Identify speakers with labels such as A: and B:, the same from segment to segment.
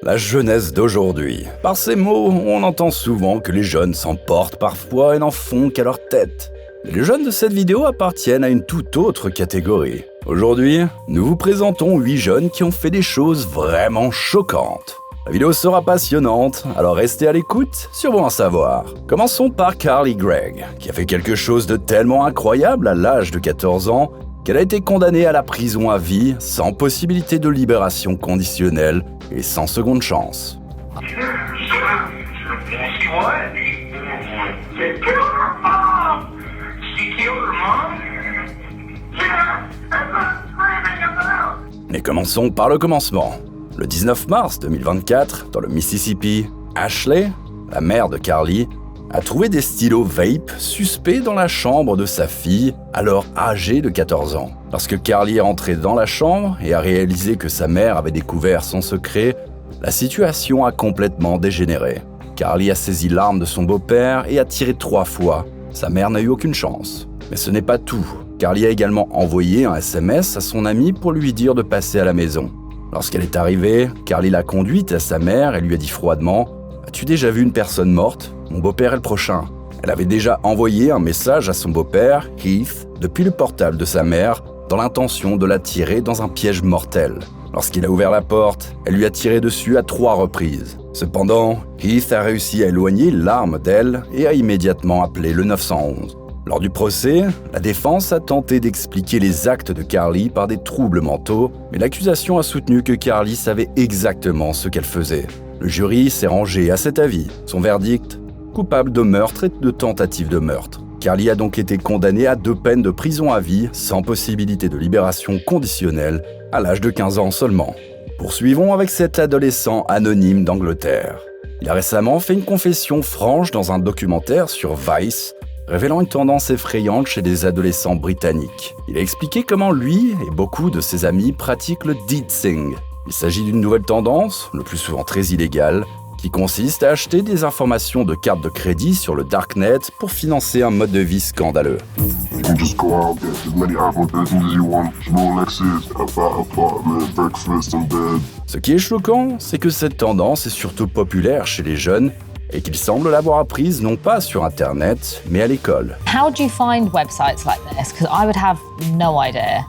A: La jeunesse d'aujourd'hui. Par ces mots, on entend souvent que les jeunes s'emportent parfois et n'en font qu'à leur tête. Les jeunes de cette vidéo appartiennent à une toute autre catégorie. Aujourd'hui, nous vous présentons 8 jeunes qui ont fait des choses vraiment choquantes. La vidéo sera passionnante, alors restez à l'écoute sur Bon à savoir. Commençons par Carly Gregg, qui a fait quelque chose de tellement incroyable à l'âge de 14 ans qu'elle a été condamnée à la prison à vie sans possibilité de libération conditionnelle et sans seconde chance. Mais commençons par le commencement. Le 19 mars 2024, dans le Mississippi, Ashley, la mère de Carly, a trouvé des stylos vape suspects dans la chambre de sa fille, alors âgée de 14 ans. Lorsque Carly est entrée dans la chambre et a réalisé que sa mère avait découvert son secret, la situation a complètement dégénéré. Carly a saisi l'arme de son beau-père et a tiré 3 fois. Sa mère n'a eu aucune chance. Mais ce n'est pas tout. Carly a également envoyé un SMS à son ami pour lui dire de passer à la maison. Lorsqu'elle est arrivée, Carly l'a conduite à sa mère et lui a dit froidement « As-tu déjà vu une personne morte ? Mon beau-père est le prochain. » Elle avait déjà envoyé un message à son beau-père, Heath, depuis le portable de sa mère, dans l'intention de la tirer dans un piège mortel. Lorsqu'il a ouvert la porte, elle lui a tiré dessus à 3 reprises. Cependant, Heath a réussi à éloigner l'arme d'elle et a immédiatement appelé le 911. Lors du procès, la défense a tenté d'expliquer les actes de Carly par des troubles mentaux, mais l'accusation a soutenu que Carly savait exactement ce qu'elle faisait. Le jury s'est rangé à cet avis. Son verdict ? Coupable de meurtre et de tentative de meurtre. Carly a donc été condamnée à 2 peines de prison à vie, sans possibilité de libération conditionnelle, à l'âge de 15 ans seulement. Poursuivons avec cet adolescent anonyme d'Angleterre. Il a récemment fait une confession franche dans un documentaire sur Vice, révélant une tendance effrayante chez des adolescents britanniques. Il a expliqué comment lui et beaucoup de ses amis pratiquent le deedsing. Il s'agit d'une nouvelle tendance, le plus souvent très illégale, qui consiste à acheter des informations de cartes de crédit sur le darknet pour financer un mode de vie scandaleux. Ce qui est choquant, c'est que cette tendance est surtout populaire chez les jeunes et qu'ils semblent l'avoir apprise non pas sur Internet, mais à l'école.
B: How do you find websites like this? Because I would have no idea.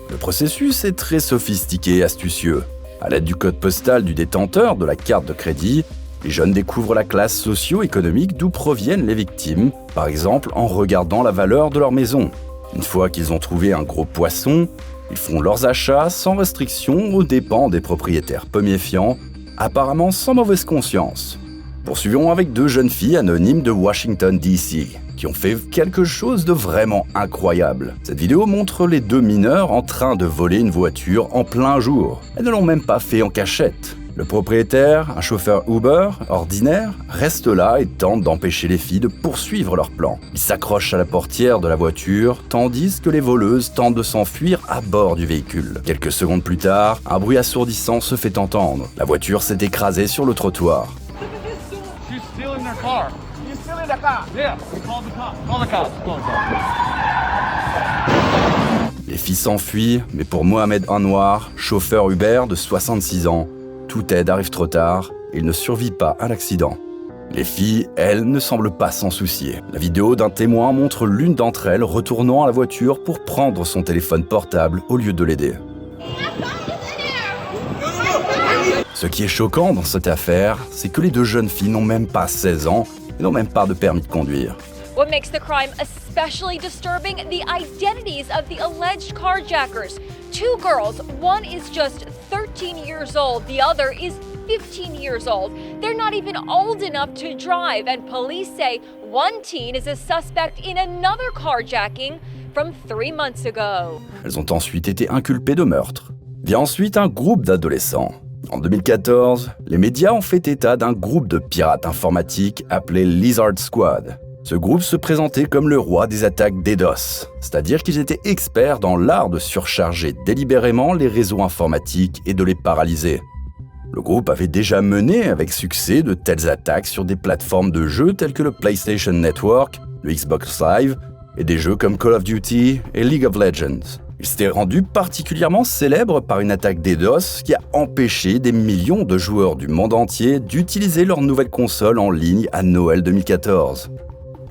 A: Le processus est très sophistiqué et astucieux. À l'aide du code postal du détenteur de la carte de crédit, les jeunes découvrent la classe socio-économique d'où proviennent les victimes, par exemple en regardant la valeur de leur maison. Une fois qu'ils ont trouvé un gros poisson, ils font leurs achats sans restriction aux dépens des propriétaires peu méfiants, apparemment sans mauvaise conscience. Poursuivons avec 2 jeunes filles anonymes de Washington, D.C., qui ont fait quelque chose de vraiment incroyable. Cette vidéo montre les 2 mineurs en train de voler une voiture en plein jour. Elles ne l'ont même pas fait en cachette. Le propriétaire, un chauffeur Uber ordinaire, reste là et tente d'empêcher les filles de poursuivre leur plan. Il s'accroche à la portière de la voiture, tandis que les voleuses tentent de s'enfuir à bord du véhicule. Quelques secondes plus tard, un bruit assourdissant se fait entendre. La voiture s'est écrasée sur le trottoir. Les filles s'enfuient, mais pour Mohamed Anwar, chauffeur Uber de 66 ans, toute aide arrive trop tard et il ne survit pas à l'accident. Les filles, elles, ne semblent pas s'en soucier. La vidéo d'un témoin montre l'une d'entre elles retournant à la voiture pour prendre son téléphone portable au lieu de l'aider. Ce qui est choquant dans cette affaire, c'est que les 2 jeunes filles n'ont même pas 16 ans et n'ont même pas de permis de conduire.
C: What makes the crime especially disturbing? The identities of the alleged carjackers. 2 girls, one is just 13 years old, the other is 15 years old. They're not even old enough to drive, and police say one teen is a suspect in another carjacking from 3 months ago.
A: Elles ont ensuite été inculpées de meurtre. Vient ensuite un groupe d'adolescents. En 2014, les médias ont fait état d'un groupe de pirates informatiques appelé Lizard Squad. Ce groupe se présentait comme le roi des attaques DDoS, c'est-à-dire qu'ils étaient experts dans l'art de surcharger délibérément les réseaux informatiques et de les paralyser. Le groupe avait déjà mené avec succès de telles attaques sur des plateformes de jeux telles que le PlayStation Network, le Xbox Live et des jeux comme Call of Duty et League of Legends. Il s'était rendu particulièrement célèbre par une attaque DDoS qui a empêché des millions de joueurs du monde entier d'utiliser leur nouvelle console en ligne à Noël 2014.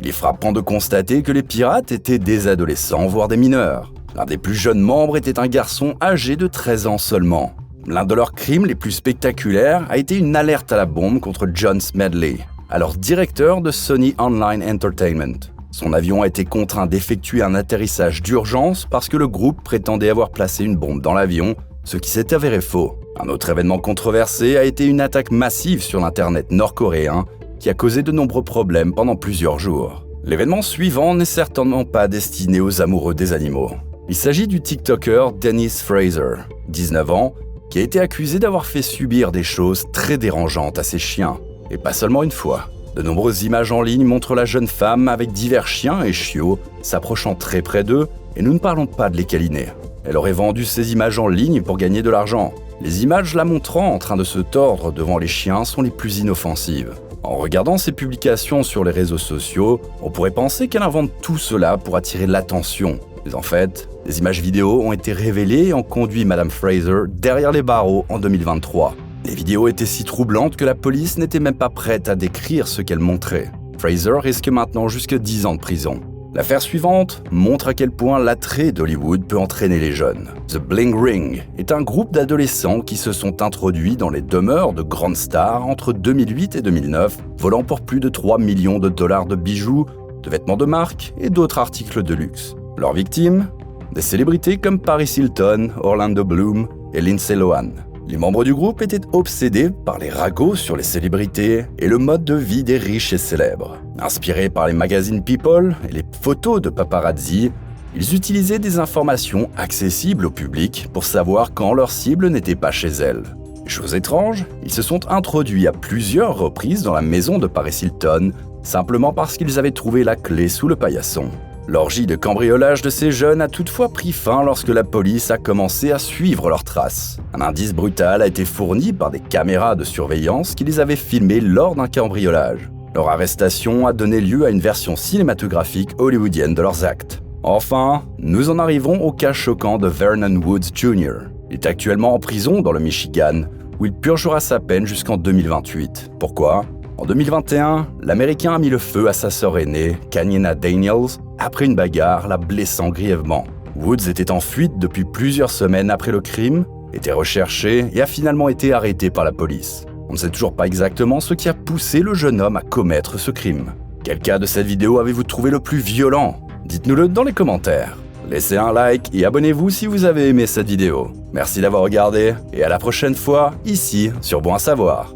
A: Il est frappant de constater que les pirates étaient des adolescents, voire des mineurs. L'un des plus jeunes membres était un garçon âgé de 13 ans seulement. L'un de leurs crimes les plus spectaculaires a été une alerte à la bombe contre John Smedley, alors directeur de Sony Online Entertainment. Son avion a été contraint d'effectuer un atterrissage d'urgence parce que le groupe prétendait avoir placé une bombe dans l'avion, ce qui s'est avéré faux. Un autre événement controversé a été une attaque massive sur l'Internet nord-coréen qui a causé de nombreux problèmes pendant plusieurs jours. L'événement suivant n'est certainement pas destiné aux amoureux des animaux. Il s'agit du TikToker Dennis Fraser, 19 ans, qui a été accusé d'avoir fait subir des choses très dérangeantes à ses chiens, et pas seulement une fois. De nombreuses images en ligne montrent la jeune femme avec divers chiens et chiots s'approchant très près d'eux, et nous ne parlons pas de les câliner. Elle aurait vendu ces images en ligne pour gagner de l'argent. Les images la montrant en train de se tordre devant les chiens sont les plus inoffensives. En regardant ces publications sur les réseaux sociaux, on pourrait penser qu'elle invente tout cela pour attirer l'attention. Mais en fait, des images vidéo ont été révélées et ont conduit Madame Fraser derrière les barreaux en 2023. Les vidéos étaient si troublantes que la police n'était même pas prête à décrire ce qu'elles montraient. Fraser risque maintenant jusque 10 ans de prison. L'affaire suivante montre à quel point l'attrait d'Hollywood peut entraîner les jeunes. The Bling Ring est un groupe d'adolescents qui se sont introduits dans les demeures de grandes stars entre 2008 et 2009, volant pour plus de 3 millions de dollars de bijoux, de vêtements de marque et d'autres articles de luxe. Leurs victimes ? Des célébrités comme Paris Hilton, Orlando Bloom et Lindsay Lohan. Les membres du groupe étaient obsédés par les ragots sur les célébrités et le mode de vie des riches et célèbres. Inspirés par les magazines People et les photos de paparazzi, ils utilisaient des informations accessibles au public pour savoir quand leur cible n'était pas chez elle. Chose étrange, ils se sont introduits à plusieurs reprises dans la maison de Paris Hilton, simplement parce qu'ils avaient trouvé la clé sous le paillasson. L'orgie de cambriolage de ces jeunes a toutefois pris fin lorsque la police a commencé à suivre leurs traces. Un indice brutal a été fourni par des caméras de surveillance qui les avaient filmés lors d'un cambriolage. Leur arrestation a donné lieu à une version cinématographique hollywoodienne de leurs actes. Enfin, nous en arrivons au cas choquant de Vernon Woods Jr. Il est actuellement en prison dans le Michigan, où il purgera sa peine jusqu'en 2028. Pourquoi ? En 2021, l'Américain a mis le feu à sa sœur aînée, Kanyana Daniels, après une bagarre la blessant grièvement. Woods était en fuite depuis plusieurs semaines après le crime, était recherché et a finalement été arrêté par la police. On ne sait toujours pas exactement ce qui a poussé le jeune homme à commettre ce crime. Quel cas de cette vidéo avez-vous trouvé le plus violent ? Dites-nous-le dans les commentaires. Laissez un like et abonnez-vous si vous avez aimé cette vidéo. Merci d'avoir regardé et à la prochaine fois, ici sur Bon à Savoir.